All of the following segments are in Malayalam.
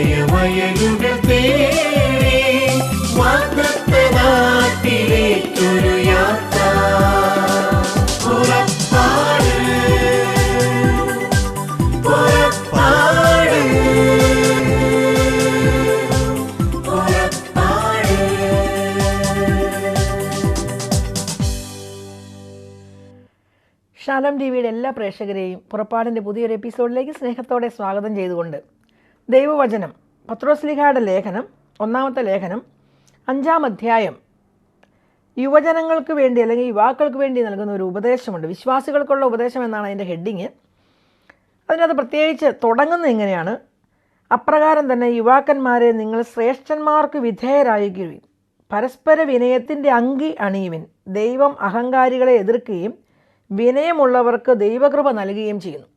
ജയമയലുകൾ തേടി വാഗ്ദത്ത നാട്ടിലേക്കൊരു യാത്ര. പുറപ്പാട് പുറപ്പാട് പുറപ്പാട്. ഷാലോം ടിവിയുടെ എല്ലാ പ്രേക്ഷകരെയും പുറപ്പാടിൻ്റെ പുതിയൊരു എപ്പിസോഡിലേക്ക് സ്നേഹത്തോടെ സ്വാഗതം ചെയ്തുകൊണ്ട് ദൈവവചനം പത്രോസ്ലീഹായുടെ ലേഖനം 1-ാമത്തെ ലേഖനം 5-ാം അധ്യായം യുവജനങ്ങൾക്ക് വേണ്ടി അല്ലെങ്കിൽ യുവാക്കൾക്ക് വേണ്ടി നൽകുന്ന ഒരു ഉപദേശമുണ്ട്. വിശ്വാസികൾക്കുള്ള ഉപദേശം എന്നാണ് അതിൻ്റെ ഹെഡിങ്. അതിനകത്ത് പ്രത്യേകിച്ച് തുടങ്ങുന്നത് ഇങ്ങനെയാണ്: അപ്രകാരം തന്നെ യുവാക്കന്മാരെ നിങ്ങൾ ശ്രേഷ്ഠന്മാർക്ക് വിധേയരായിരിക്കുവിൻ, പരസ്പര വിനയത്തിൻ്റെ അങ്കി അണിയുവിൻ, ദൈവം അഹങ്കാരികളെ എതിർക്കുകയും വിനയമുള്ളവർക്ക് ദൈവകൃപ നൽകുകയും ചെയ്യുന്നു.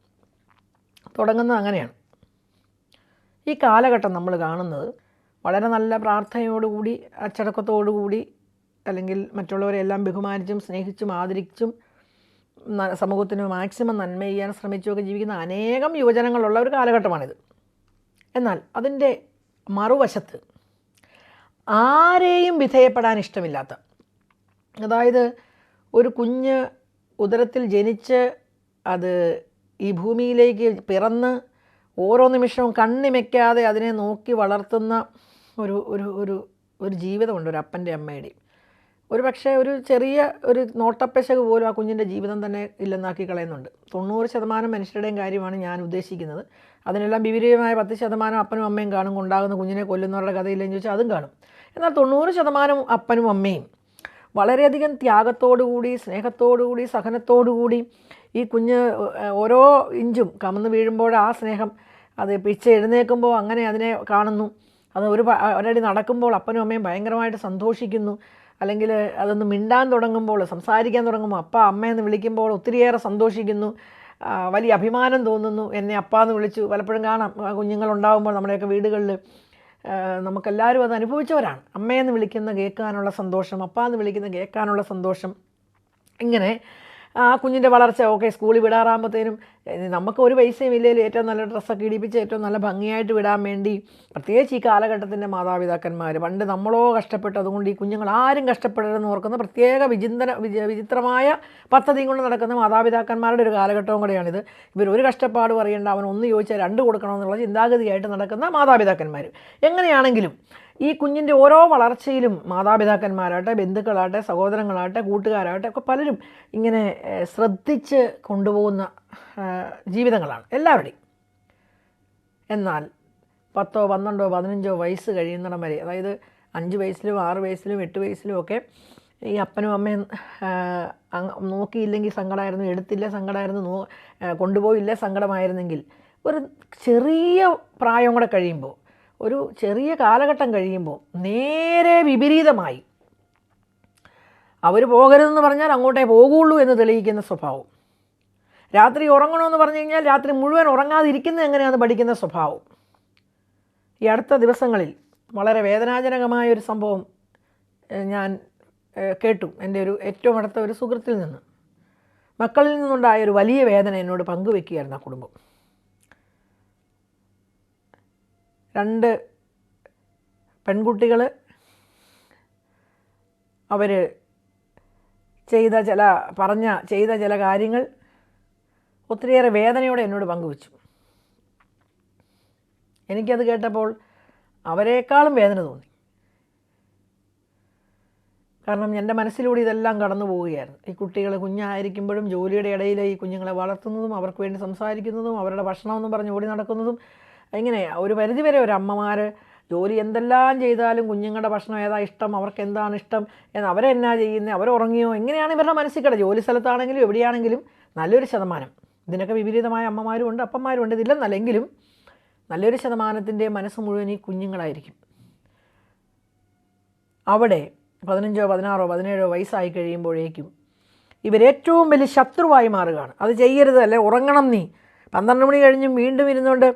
തുടങ്ങുന്നത് അങ്ങനെയാണ്. ഈ കാലഘട്ടം നമ്മൾ കാണുന്നത് വളരെ നല്ല പ്രാർത്ഥനയോടുകൂടി അച്ചടക്കത്തോടുകൂടി അല്ലെങ്കിൽ മറ്റുള്ളവരെ എല്ലാം ബഹുമാനിച്ചും സ്നേഹിച്ചും ആദരിച്ചും സമൂഹത്തിന് മാക്സിമം നന്മ ചെയ്യാൻ ശ്രമിച്ചുമൊക്കെ ജീവിക്കുന്ന അനേകം യുവജനങ്ങളുള്ള ഒരു കാലഘട്ടമാണിത്. എന്നാൽ അതിൻ്റെ മറുവശത്ത് ആരെയും വിധേയപ്പെടാൻ ഇഷ്ടമില്ലാത്ത, അതായത് ഒരു കുഞ്ഞ് ഉദരത്തിൽ ജനിച്ച് അത് ഈ ഭൂമിയിലേക്ക് പിറന്ന് ഓരോ നിമിഷവും കണ്ണിമയ്ക്കാതെ അതിനെ നോക്കി വളർത്തുന്ന ഒരു ഒരു ഒരു ഒരു ജീവിതമുണ്ട് ഒരു അപ്പൻ്റെ അമ്മയുടെയും. ഒരു പക്ഷേ ഒരു ചെറിയ ഒരു നോട്ടപ്പശക് പോലും ആ കുഞ്ഞിൻ്റെ ജീവിതം തന്നെ ഇല്ലെന്നാക്കി കളയുന്നുണ്ട്. 90% മനുഷ്യരുടെയും കാര്യമാണ് ഞാൻ ഉദ്ദേശിക്കുന്നത്. അതിനെല്ലാം വിപരീതമായ 10% അപ്പനും അമ്മയും കാണും. ഉണ്ടാകുന്ന കുഞ്ഞിനെ കൊല്ലുന്നവരുടെ കഥയില്ലെന്ന് ചോദിച്ചാൽ അതും കാണും. എന്നാൽ 90% അപ്പനും അമ്മയും വളരെയധികം ത്യാഗത്തോടുകൂടി സ്നേഹത്തോടുകൂടി സഹനത്തോടുകൂടി ഈ കുഞ്ഞ് ഓരോ ഇഞ്ചും കമന്ന് വീഴുമ്പോൾ ആ സ്നേഹം അത് പിച്ച് എഴുന്നേൽക്കുമ്പോൾ അങ്ങനെ അതിനെ കാണുന്നു. അത് ഒരടി നടക്കുമ്പോൾ അപ്പനും അമ്മയും ഭയങ്കരമായിട്ട് സന്തോഷിക്കുന്നു. അല്ലെങ്കിൽ അതൊന്ന് മിണ്ടാൻ തുടങ്ങുമ്പോൾ, സംസാരിക്കാൻ തുടങ്ങുമ്പോൾ, അപ്പ അമ്മയെന്ന് വിളിക്കുമ്പോൾ ഒത്തിരിയേറെ സന്തോഷിക്കുന്നു, വലിയ അഭിമാനം തോന്നുന്നു. എന്നെ അപ്പാന്ന് വിളിച്ചു. പലപ്പോഴും കാണാം കുഞ്ഞുങ്ങളുണ്ടാകുമ്പോൾ നമ്മുടെയൊക്കെ വീടുകളിൽ നമുക്കെല്ലാവരും അത് അനുഭവിച്ചവരാണ്. അമ്മയെന്ന് വിളിക്കുന്ന കേൾക്കാനുള്ള സന്തോഷം, അപ്പാന്ന് വിളിക്കുന്ന കേൾക്കാനുള്ള സന്തോഷം. ഇങ്ങനെ ആ കുഞ്ഞിൻ്റെ വളർച്ച ഓക്കെ സ്കൂളിൽ വിടാറാകുമ്പോഴത്തേനും നമുക്ക് ഒരു പൈസയും ഇല്ലെങ്കിൽ ഏറ്റവും നല്ല ഡ്രസ്സൊക്കെ ഇടിപ്പിച്ച് ഏറ്റവും നല്ല ഭംഗിയായിട്ട് വിടാൻ വേണ്ടി പ്രത്യേകിച്ച് ഈ കാലഘട്ടത്തിൻ്റെ മാതാപിതാക്കന്മാർ, പണ്ട് നമ്മളോ കഷ്ടപ്പെട്ടു, അതുകൊണ്ട് ഈ കുഞ്ഞുങ്ങൾ ആരും കഷ്ടപ്പെടരുതെന്ന് ഓർക്കുന്ന പ്രത്യേക വിചിത്രമായ പദ്ധതിയും കൊണ്ട് നടക്കുന്ന മാതാപിതാക്കന്മാരുടെ ഒരു കാലഘട്ടവും കൂടെയാണിത്. ഇവരൊരു കഷ്ടപ്പാട് പറയേണ്ട, അവൻ ഒന്ന് ചോദിച്ചാൽ 2 കൊടുക്കണമെന്നുള്ള ചിന്താഗതിയായിട്ട് നടക്കുന്ന മാതാപിതാക്കന്മാർ. എങ്ങനെയാണെങ്കിലും ഈ കുഞ്ഞിൻ്റെ ഓരോ വളർച്ചയിലും മാതാപിതാക്കന്മാരാകട്ടെ, ബന്ധുക്കളാകട്ടെ, സഹോദരങ്ങളാകട്ടെ, കൂട്ടുകാരാകട്ടെ ഒക്കെ പലരും ഇങ്ങനെ ശ്രദ്ധിച്ച് കൊണ്ടുപോകുന്ന ജീവിതങ്ങളാണ് എല്ലാവരുടെയും. എന്നാൽ 10, 12, 15 വയസ്സ് കഴിയുന്നിടം വരെ, അതായത് 5 വയസ്സിലും 6 വയസ്സിലും 8 വയസ്സിലും ഒക്കെ ഈ അപ്പനും അമ്മയും നോക്കിയില്ലെങ്കിൽ സങ്കടമായിരുന്നു, എടുത്തില്ല സങ്കടമായിരുന്നു, കൊണ്ടുപോയില്ല സങ്കടമായിരുന്നെങ്കിൽ ഒരു ചെറിയ പ്രായം കൂടെ കഴിയുമ്പോൾ, ഒരു ചെറിയ കാലഘട്ടം കഴിയുമ്പോൾ നേരെ വിപരീതമായി അവർ പോകരുതെന്ന് പറഞ്ഞാൽ അങ്ങോട്ടേ പോകുള്ളൂ എന്ന് തെളിയിക്കുന്ന സ്വഭാവം, രാത്രി ഉറങ്ങണമെന്ന് പറഞ്ഞു കഴിഞ്ഞാൽ രാത്രി മുഴുവൻ ഉറങ്ങാതിരിക്കുന്നത് എങ്ങനെയാണെന്ന് പഠിക്കുന്ന സ്വഭാവം. ഈ അടുത്ത ദിവസങ്ങളിൽ വളരെ വേദനാജനകമായൊരു സംഭവം ഞാൻ കേട്ടു. എൻ്റെ ഒരു ഏറ്റവും അടുത്ത ഒരു സുഹൃത്തിൽ നിന്ന്. മക്കളിൽ നിന്നുണ്ടായ ഒരു വലിയ വേദന എന്നോട് പങ്കുവെക്കുകയായിരുന്നു ആ കുടുംബം. 2 പെൺകുട്ടികൾ അവർ ചെയ്ത ചില കാര്യങ്ങൾ ഒത്തിരിയേറെ വേദനയോടെ എന്നോട് പങ്കുവച്ചു. എനിക്കത് കേട്ടപ്പോൾ അവരെക്കാളും വേദന തോന്നി. കാരണം എൻ്റെ മനസ്സിലൂടെ ഇതെല്ലാം കടന്നു പോവുകയായിരുന്നു. ഈ കുട്ടികൾ കുഞ്ഞായിരിക്കുമ്പോഴും ജോലിയുടെ ഇടയിൽ ഈ കുഞ്ഞുങ്ങളെ വളർത്തുന്നതും അവർക്ക് വേണ്ടി സംസാരിക്കുന്നതും അവരുടെ ഭക്ഷണമെന്നും പറഞ്ഞ് ഓടി നടക്കുന്നതും, ഇങ്ങനെ ഒരു പരിധിവരെ ഒരു അമ്മമാർ ജോലി എന്തെല്ലാം ചെയ്താലും കുഞ്ഞുങ്ങളുടെ ഭക്ഷണം ഏതാ ഇഷ്ടം, അവർക്ക് എന്താണ് ഇഷ്ടം എന്ന്, അവരെന്നാ ചെയ്യുന്നത്, അവരുറങ്ങിയോ, എങ്ങനെയാണ് ഇവരുടെ മനസ്സിൽ കിട. ജോലി സ്ഥലത്താണെങ്കിലും എവിടെയാണെങ്കിലും നല്ലൊരു ശതമാനം, ഇതിനൊക്കെ വിപരീതമായ അമ്മമാരും ഉണ്ട് അപ്പന്മാരും ഉണ്ട്, ഇതില്ലെന്നല്ലെങ്കിലും നല്ലൊരു ശതമാനത്തിൻ്റെ മനസ്സ് മുഴുവൻ ഈ കുഞ്ഞുങ്ങളായിരിക്കും. അവിടെ 15, 16, 17 വയസ്സായി കഴിയുമ്പോഴേക്കും ഇവരേറ്റവും വലിയ ശത്രുവായി മാറുകയാണ്. അത് ചെയ്യരുത്, അല്ലെ ഉറങ്ങണം നീ. 12 മണി കഴിഞ്ഞും വീണ്ടും ഇരുന്നുകൊണ്ട്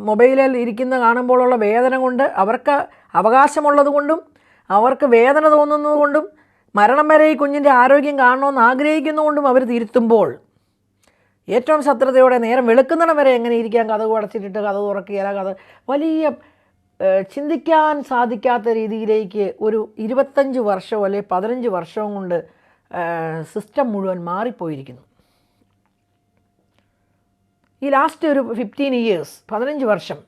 മൊബൈലിൽ ഇരിക്കുന്ന കാണുമ്പോഴുള്ള വേദന കൊണ്ട്, അവർക്ക് അവകാശമുള്ളത് കൊണ്ടും അവർക്ക് വേദന തോന്നുന്നത് കൊണ്ടും മരണം വരെ ഈ കുഞ്ഞിൻ്റെ ആരോഗ്യം കാണണമെന്ന് ആഗ്രഹിക്കുന്നതുകൊണ്ടും അവർ തിരുത്തുമ്പോൾ ഏറ്റവും ശത്രുതയോടെ നേരം വെളുക്കുന്നിടം വരെ എങ്ങനെ ഇരിക്കാൻ, കഥ അടച്ചിട്ടിട്ട് കഥ തുറക്കുകയില്ല, കഥ വലിയ ചിന്തിക്കാൻ സാധിക്കാത്ത രീതിയിലേക്ക് ഒരു 25 വർഷമോ അല്ലെങ്കിൽ 15 വർഷവും കൊണ്ട് സിസ്റ്റം മുഴുവൻ മാറിപ്പോയിരിക്കുന്നു. ഈ ലാസ്റ്റ് ഒരു 15 ഇയേഴ്സ്, 15 വർഷം,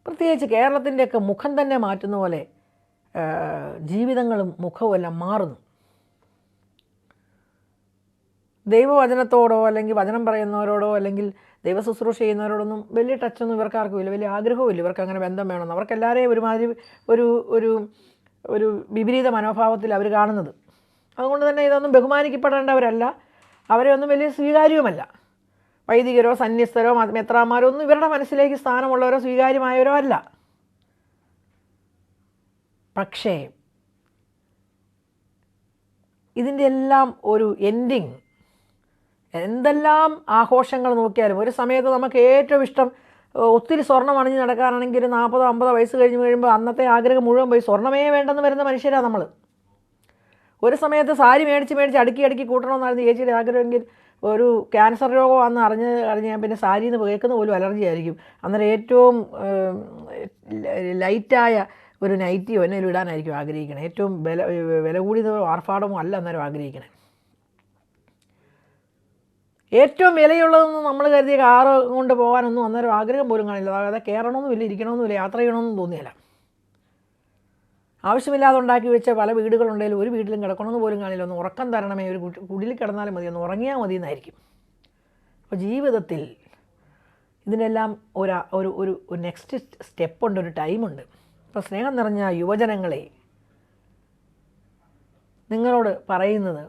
പ്രത്യേകിച്ച് കേരളത്തിൻ്റെയൊക്കെ മുഖം തന്നെ മാറ്റുന്ന പോലെ ജീവിതങ്ങളും മുഖവും എല്ലാം മാറുന്നു. ദൈവവചനത്തോടോ അല്ലെങ്കിൽ വചനം പറയുന്നവരോടോ അല്ലെങ്കിൽ ദൈവ ശുശ്രൂഷ ചെയ്യുന്നവരോടൊന്നും വലിയ ടച്ചൊന്നും ഇവർക്കാർക്കും ഇല്ല, വലിയ ആഗ്രഹവും ഇല്ല ഇവർക്ക് അങ്ങനെ ബന്ധം വേണമെന്ന്. അവർക്കെല്ലാവരെയും ഒരുമാതിരി ഒരു ഒരു ഒരു വിപരീത മനോഭാവത്തിൽ അവർ കാണുന്നത്. അതുകൊണ്ട് തന്നെ ഇതൊന്നും ബഹുമാനിക്കപ്പെടേണ്ടവരല്ല, അവരെ ഒന്നും വലിയ സ്വീകാര്യവുമല്ല. വൈദികരോ സന്യസ്തരോ മെത്രാന്മാരോ ഒന്നും ഇവരുടെ മനസ്സിലേക്ക് സ്ഥാനമുള്ളവരോ സ്വീകാര്യമായവരോ അല്ല. പക്ഷേ ഇതിൻ്റെ എല്ലാം ഒരു എൻഡിങ്, എന്തെല്ലാം ആഘോഷങ്ങൾ നോക്കിയാലും ഒരു സമയത്ത് നമുക്ക് ഏറ്റവും ഇഷ്ടം ഒത്തിരി സ്വർണ്ണം അണിഞ്ഞ് നടക്കാനാണെങ്കിൽ ഒരു 40-50 വയസ്സ് കഴിയുമ്പോൾ അന്നത്തെ ആഗ്രഹം മുഴുവൻ പോയി സ്വർണ്ണമേ വേണ്ടെന്ന് വരുന്ന മനുഷ്യരാണ് നമ്മൾ. ഒരു സമയത്ത് സാരി മേടിച്ച് അടുക്കി കൂട്ടണമെന്നായിരുന്നു ചേച്ചിയുടെ ആഗ്രഹമെങ്കിൽ ഒരു ക്യാൻസർ രോഗം അന്ന് അറിഞ്ഞാൽ പിന്നെ സാരിയിൽ നിന്ന് കേൾക്കുന്ന പോലും അലർജി ആയിരിക്കും. അന്നേരം ഏറ്റവും ലൈറ്റായ ഒരു നൈറ്റിയോ എന്നേലും ഇടാനായിരിക്കും ആഗ്രഹിക്കണേ. ഏറ്റവും വില കൂടിയതോ ആർഭാടമോ അല്ല അന്നേരം ആഗ്രഹിക്കണേ. ഏറ്റവും വിലയുള്ളതൊന്നും നമ്മൾ കരുതിയ കാറ് കൊണ്ട് പോകാനൊന്നും അന്നേരം ആഗ്രഹം പോലും കാണില്ല. അതായത് കയറണമെന്നുമില്ല, ഇരിക്കണമെന്നുമില്ല, യാത്ര ചെയ്യണമെന്നും തോന്നിയില്ല. ആവശ്യമില്ലാതെ ഉണ്ടാക്കി വെച്ച പല വീടുകളുണ്ടെങ്കിലും ഒരു വീട്ടിലും കിടക്കണമെന്ന് പോലും കാണില്ല. ഒന്ന് ഉറക്കം തരണമേ, ഒരു കുടിലിൽ കിടന്നാലും മതി, ഒന്ന് ഉറങ്ങിയാൽ മതി എന്നായിരിക്കും. അപ്പോൾ ജീവിതത്തിൽ ഇതിനെല്ലാം ഒരു നെക്സ്റ്റ് സ്റ്റെപ്പുണ്ട്, ഒരു ടൈമുണ്ട്. ഇപ്പോൾ സ്നേഹം നിറഞ്ഞ യുവജനങ്ങളെ നിങ്ങളോട് പറയുന്നത്,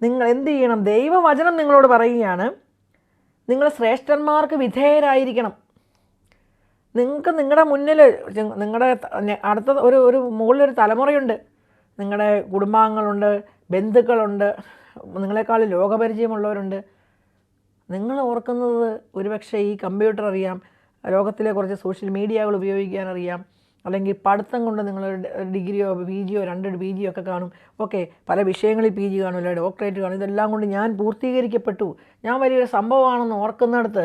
നിങ്ങൾ എന്ത് ചെയ്യണം? ദൈവവചനം നിങ്ങളോട് പറയുകയാണ്, നിങ്ങൾ ശ്രേഷ്ഠന്മാർക്ക് വിധേയരായിരിക്കണം. നിങ്ങൾക്ക് നിങ്ങളുടെ മുന്നിൽ നിങ്ങളുടെ അടുത്ത ഒരു മുകളിലൊരു തലമുറയുണ്ട്, നിങ്ങളുടെ കുടുംബാംഗങ്ങളുണ്ട്, ബന്ധുക്കളുണ്ട്, നിങ്ങളെക്കാൾ ലോകപരിചയമുള്ളവരുണ്ട്. നിങ്ങൾ ഓർക്കുന്നത് ഒരുപക്ഷെ ഈ കമ്പ്യൂട്ടർ അറിയാം, ലോകത്തിലെ കുറച്ച് സോഷ്യൽ മീഡിയകൾ ഉപയോഗിക്കാൻ അറിയാം, അല്ലെങ്കിൽ പഠിത്തം കൊണ്ട് നിങ്ങൾ ഡിഗ്രിയോ PGയോ 2 PGയോ ഒക്കെ കാണും. ഓക്കെ, പല വിഷയങ്ങളിൽ PG കാണും, അല്ലെ ഡോക്ടറേറ്റ് കാണും. ഇതെല്ലാം കൊണ്ട് ഞാൻ പൂർത്തീകരിക്കപ്പെട്ടു, ഞാൻ വലിയൊരു സംഭവമാണെന്ന് ഓർക്കുന്നിടത്ത്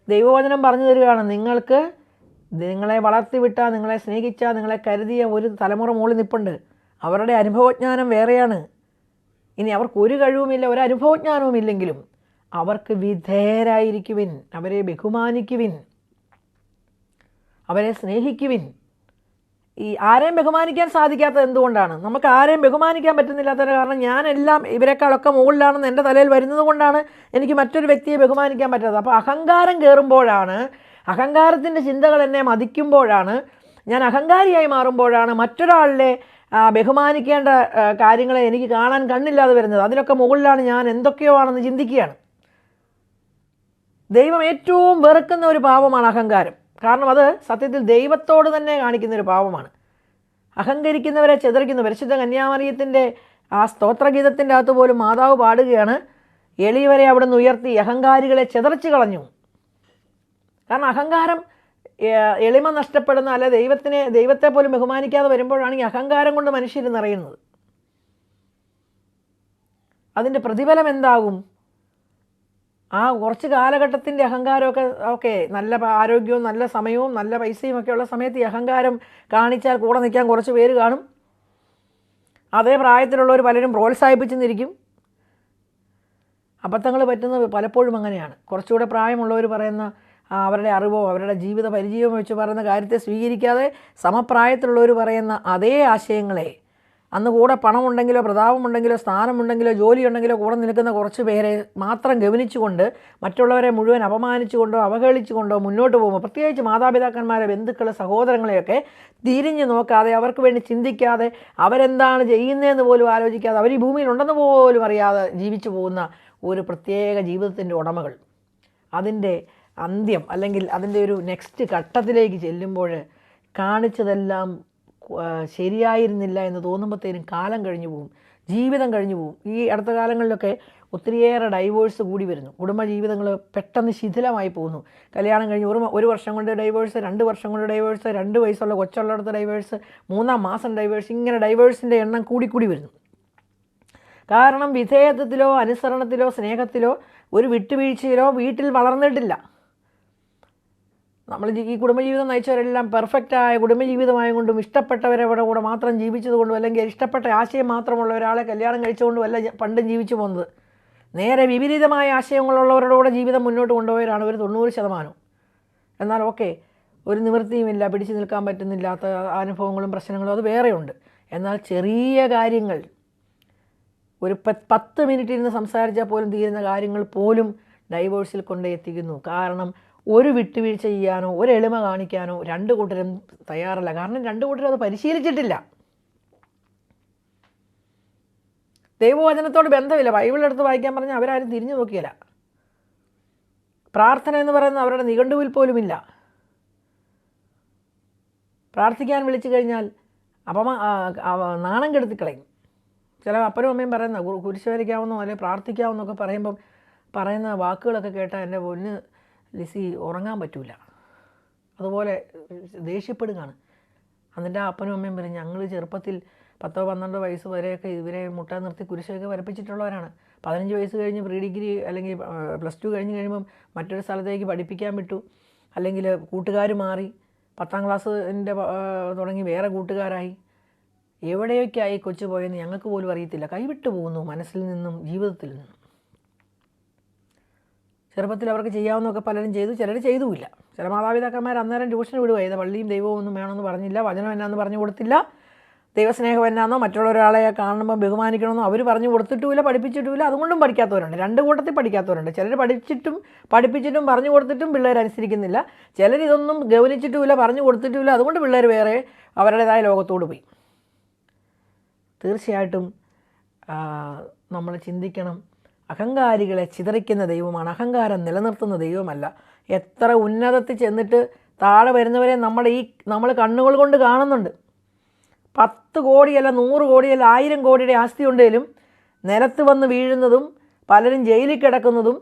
ദൈവവചനം പറഞ്ഞു തരികയാണ്, നിങ്ങൾക്ക് നിങ്ങളെ വളർത്തിവിട്ട, നിങ്ങളെ സ്നേഹിച്ച, നിങ്ങളെ കരുതിയ ഒരു തലമുറ മുകളിൽ നിൽപ്പുണ്ട്. അവരുടെ അനുഭവജ്ഞാനം വേറെയാണ്. ഇനി അവർക്കൊരു കഴിവുമില്ല, ഒരു അനുഭവജ്ഞാനവും ഇല്ലെങ്കിലും അവർക്ക് വിധേയരായിരിക്കുവിൻ, അവരെ ബഹുമാനിക്കുവിൻ, അവരെ സ്നേഹിക്കുവിൻ. ഈ ആരെയും ബഹുമാനിക്കാൻ സാധിക്കാത്തത് എന്തുകൊണ്ടാണ്? നമുക്ക് ആരെയും ബഹുമാനിക്കാൻ പറ്റുന്നില്ലാത്തതിന് കാരണം ഞാനെല്ലാം ഇവരെക്കാളൊക്കെ മുകളിലാണെന്ന് എൻ്റെ തലയിൽ വരുന്നത് കൊണ്ടാണ് എനിക്ക് മറ്റൊരു വ്യക്തിയെ ബഹുമാനിക്കാൻ പറ്റാത്തത്. അപ്പോൾ അഹങ്കാരം കയറുമ്പോഴാണ്, അഹങ്കാരത്തിൻ്റെ ചിന്തകൾ എന്നെ മതിക്കുമ്പോഴാണ്, ഞാൻ അഹങ്കാരിയായി മാറുമ്പോഴാണ് മറ്റൊരാളിനെ ബഹുമാനിക്കേണ്ട കാര്യങ്ങളെ എനിക്ക് കാണാൻ കണ്ണില്ലാതെ വരുന്നത്. അതിലൊക്കെ മുകളിലാണ് ഞാൻ എന്തൊക്കെയോ ആണെന്ന് ചിന്തിക്കുകയാണ്. ദൈവം ഏറ്റവും വെറുക്കുന്ന ഒരു പാപമാണ് അഹങ്കാരം. കാരണം അത് സത്യത്തിൽ ദൈവത്തോട് തന്നെ കാണിക്കുന്നൊരു പാപമാണ്. അഹങ്കരിക്കുന്നവരെ ചിതറിക്കുന്നു. പരിശുദ്ധ കന്യാമറിയത്തിൻ്റെ ആ സ്തോത്രഗീതത്തിൻ്റെ അകത്ത് പോലും മാതാവ് പാടുകയാണ്, എളിയവരെ അവിടെ നിന്ന് ഉയർത്തി അഹങ്കാരികളെ ചിതറിച്ച് കളഞ്ഞു. കാരണം അഹങ്കാരം, എളിമ നഷ്ടപ്പെടുന്ന, അല്ലെ ദൈവത്തെ പോലും ബഹുമാനിക്കാതെ വരുമ്പോഴാണ് ഈ അഹങ്കാരം കൊണ്ട് മനുഷ്യർ നിറയുന്നത്. അതിൻ്റെ പ്രതിഫലം എന്താകും? ആ കുറച്ച് കാലഘട്ടത്തിൻ്റെ അഹങ്കാരമൊക്കെ ഓക്കെ, നല്ല ആരോഗ്യവും നല്ല സമയവും നല്ല പൈസയും ഒക്കെ ഉള്ള സമയത്ത് ഈ അഹങ്കാരം കാണിച്ചാൽ കൂടെ നിൽക്കാൻ കുറച്ച് പേര് കാണും. അതേ പ്രായത്തിലുള്ളവർ പലരും പ്രോത്സാഹിപ്പിച്ചെന്നിരിക്കും. അബദ്ധങ്ങൾ പറ്റുന്നത് പലപ്പോഴും അങ്ങനെയാണ്. കുറച്ചുകൂടെ പ്രായമുള്ളവർ പറയുന്ന അവരുടെ അറിവോ അവരുടെ ജീവിത പരിചയമോ വെച്ച് പറയുന്ന കാര്യത്തെ സ്വീകരിക്കാതെ സമപ്രായത്തിലുള്ളവർ പറയുന്ന അതേ ആശയങ്ങളെ, അന്ന് കൂടെ പണമുണ്ടെങ്കിലോ പ്രതാപമുണ്ടെങ്കിലോ സ്ഥാനമുണ്ടെങ്കിലോ ജോലിയുണ്ടെങ്കിലോ കൂടെ നിൽക്കുന്ന കുറച്ച് പേരെ മാത്രം ഗവനിച്ചുകൊണ്ട് മറ്റുള്ളവരെ മുഴുവൻ അപമാനിച്ചുകൊണ്ടോ അവഹേളിച്ചുകൊണ്ടോ മുന്നോട്ട് പോകുമ്പോൾ, പ്രത്യേകിച്ച് മാതാപിതാക്കന്മാരെ, ബന്ധുക്കളെ, സഹോദരങ്ങളെയൊക്കെ തിരിഞ്ഞു നോക്കാതെ, അവർക്ക് വേണ്ടി ചിന്തിക്കാതെ, അവരെന്താണ് ചെയ്യുന്നതെന്ന് പോലും ആലോചിക്കാതെ, അവർ ഈ ഭൂമിയിലുണ്ടെന്ന് പോലും അറിയാതെ ജീവിച്ചു പോകുന്ന ഒരു പ്രത്യേക ജീവിതത്തിൻ്റെ ഉടമകൾ, അതിൻ്റെ അന്ത്യം അല്ലെങ്കിൽ അതിൻ്റെ ഒരു നെക്സ്റ്റ് ഘട്ടത്തിലേക്ക് ചെല്ലുമ്പോൾ കാണിച്ചതെല്ലാം ശരിയായിരുന്നില്ല എന്ന് തോന്നുമ്പോഴത്തേനും കാലം കഴിഞ്ഞു പോകും, ജീവിതം കഴിഞ്ഞു പോകും. ഈ അടുത്ത കാലങ്ങളിലൊക്കെ ഒത്തിരിയേറെ ഡൈവേഴ്സ് കൂടി വരുന്നു. കുടുംബജീവിതങ്ങൾ പെട്ടെന്ന് ശിഥിലമായി പോകുന്നു. കല്യാണം കഴിഞ്ഞ് ഒരു വർഷം കൊണ്ട് ഡൈവേഴ്സ്, 2 വർഷം കൊണ്ട് ഡൈവേഴ്സ്, 2 വയസ്സുള്ള കൊച്ചുള്ളിടത്ത് ഡൈവേഴ്സ്, 3-ാം മാസം ഡൈവേഴ്സ്, ഇങ്ങനെ ഡൈവേഴ്സിൻ്റെ എണ്ണം കൂടിക്കൂടി വരുന്നു. കാരണം വിധേയത്വത്തിലോ അനുസരണത്തിലോ സ്നേഹത്തിലോ ഒരു വിട്ടുവീഴ്ചയിലോ വീട്ടിൽ വളർന്നിട്ടില്ല. നമ്മൾ ഈ കുടുംബജീവിതം നയിച്ചവരെല്ലാം പെർഫെക്റ്റായ കുടുംബജീവിതമായതുകൊണ്ടും ഇഷ്ടപ്പെട്ടവരവരുടെ കൂടെ മാത്രം ജീവിച്ചതുകൊണ്ടും അല്ലെങ്കിൽ ഇഷ്ടപ്പെട്ട ആശയം മാത്രമുള്ള ഒരാളെ കല്യാണം കഴിച്ചുകൊണ്ടും അല്ല പണ്ടും ജീവിച്ചു പോകുന്നത്. നേരെ വിപരീതമായ ആശയങ്ങളുള്ളവരുടെ കൂടെ ജീവിതം മുന്നോട്ട് കൊണ്ടുപോയവരാണ് ഒരു 90%. എന്നാൽ ഓക്കെ, ഒരു നിവൃത്തിയുമില്ല, പിടിച്ചു നിൽക്കാൻ പറ്റുന്നില്ലാത്ത അനുഭവങ്ങളും പ്രശ്നങ്ങളും അത് വേറെയുണ്ട്. എന്നാൽ ചെറിയ കാര്യങ്ങൾ, ഒരു 10 മിനിറ്റ് ഇരുന്ന് സംസാരിച്ചാൽ പോലും തീരുന്ന കാര്യങ്ങൾ പോലും ഡൈവോഴ്സിൽ കൊണ്ടെത്തിക്കുന്നു. കാരണം ഒരു വിട്ടുവീഴ്ച ചെയ്യാനോ ഒരു എളിമ കാണിക്കാനോ രണ്ട് കൂട്ടരും തയ്യാറല്ല. കാരണം രണ്ട് കൂട്ടരും അത് പരിശീലിച്ചിട്ടില്ല. ദൈവവചനത്തോട് ബന്ധമില്ല. ബൈബിളെടുത്ത് വായിക്കാൻ പറഞ്ഞാൽ അവരാരും തിരിഞ്ഞു നോക്കിയില്ല. പ്രാർത്ഥന എന്ന് പറയുന്നത് അവരുടെ നിഘണ്ടുവിൽ പോലുമില്ല. പ്രാർത്ഥിക്കാൻ വിളിച്ചു കഴിഞ്ഞാൽ നാണം കെടുത്തി കളയും. ചില അപ്പനും അമ്മയും പറയുന്ന കുരിശ് വരയ്ക്കാവുന്നോ അല്ലെങ്കിൽ പ്രാർത്ഥിക്കാവുന്നൊക്കെ പറയുമ്പം പറയുന്ന വാക്കുകളൊക്കെ കേട്ടാൽ എൻ്റെ പൊന്ന് ലിസി ഉറങ്ങാൻ പറ്റൂല. അതുപോലെ ദേഷ്യപ്പെടുകയാണ്. എന്നിട്ട് ആ അപ്പനും അമ്മയും പറയും, ഞങ്ങൾ ചെറുപ്പത്തിൽ 10-12 വയസ്സ് വരെയൊക്കെ ഇവരെ മുട്ട നിർത്തി കുരിശൊക്കെ വരപ്പിച്ചിട്ടുള്ളവരാണ്. 15 വയസ്സ് കഴിഞ്ഞ് പ്രീ ഡിഗ്രി അല്ലെങ്കിൽ +2 കഴിഞ്ഞ് കഴിയുമ്പം മറ്റൊരു സ്ഥലത്തേക്ക് പഠിപ്പിക്കാൻ വിട്ടു. അല്ലെങ്കിൽ കൂട്ടുകാർ മാറി, 10ാം ക്ലാസ്സിൻ്റെ തുടങ്ങി വേറെ കൂട്ടുകാരായി. എവിടെയൊക്കെയായി കൊച്ചു പോയെന്ന് ഞങ്ങൾക്ക് പോലും അറിയത്തില്ല. കൈവിട്ടു പോകുന്നു മനസ്സിൽ നിന്നും ജീവിതത്തിൽ നിന്നും. ചെറുപ്പത്തിൽ അവർക്ക് ചെയ്യാവുന്നതൊക്കെ പലരും ചെയ്തു, ചിലർ ചെയ്തുമില്ല. ചില മാതാപിതാക്കന്മാർ അന്നേരം ട്യൂഷന് വിടുക ചെയ്ത പള്ളിയും ദൈവവും ഒന്നും വേണമെന്ന് പറഞ്ഞില്ല, വചനം എന്നാന്ന് പറഞ്ഞു കൊടുത്തില്ല, ദൈവസ്നേഹം എന്നാന്നോ മറ്റുള്ള ഒരാളെ കാണുമ്പോൾ ബഹുമാനിക്കണമെന്നോ അവർ പറഞ്ഞു കൊടുത്തിട്ടുമില്ല, പഠിപ്പിച്ചിട്ടുമില്ല. അതുകൊണ്ടും പഠിക്കാത്തവരുണ്ട്. രണ്ട് കൂട്ടത്തിൽ പഠിക്കാത്തവരുണ്ട്. ചിലർ പഠിപ്പിച്ചിട്ടും പറഞ്ഞു കൊടുത്തിട്ടും പിള്ളേർ അനുസരിക്കുന്നില്ല. ചിലർ ഇതൊന്നും ഗൗനിച്ചിട്ടുമില്ല, പറഞ്ഞു കൊടുത്തിട്ടുമില്ല. അതുകൊണ്ട് പിള്ളേർ വേറെ അവരുടേതായ ലോകത്തോട് പോയി. തീർച്ചയായിട്ടും നമ്മൾ ചിന്തിക്കണം, അഹങ്കാരികളെ ചിതറിക്കുന്ന ദൈവമാണ്, അഹങ്കാരം നിലനിർത്തുന്ന ദൈവമല്ല. എത്ര ഉന്നതത്തിൽ ചെന്നിട്ട് താഴെ വരുന്നവരെ നമ്മൾ കണ്ണുകൾ കൊണ്ട് കാണുന്നുണ്ട്. 10 കോടിയല്ല 100 കോടിയല്ല 1000 കോടിയുടെ ആസ്തി ഉണ്ടെങ്കിലും നിലത്ത് വന്ന് വീഴുന്നതും പലരും ജയിലിൽ കിടക്കുന്നതും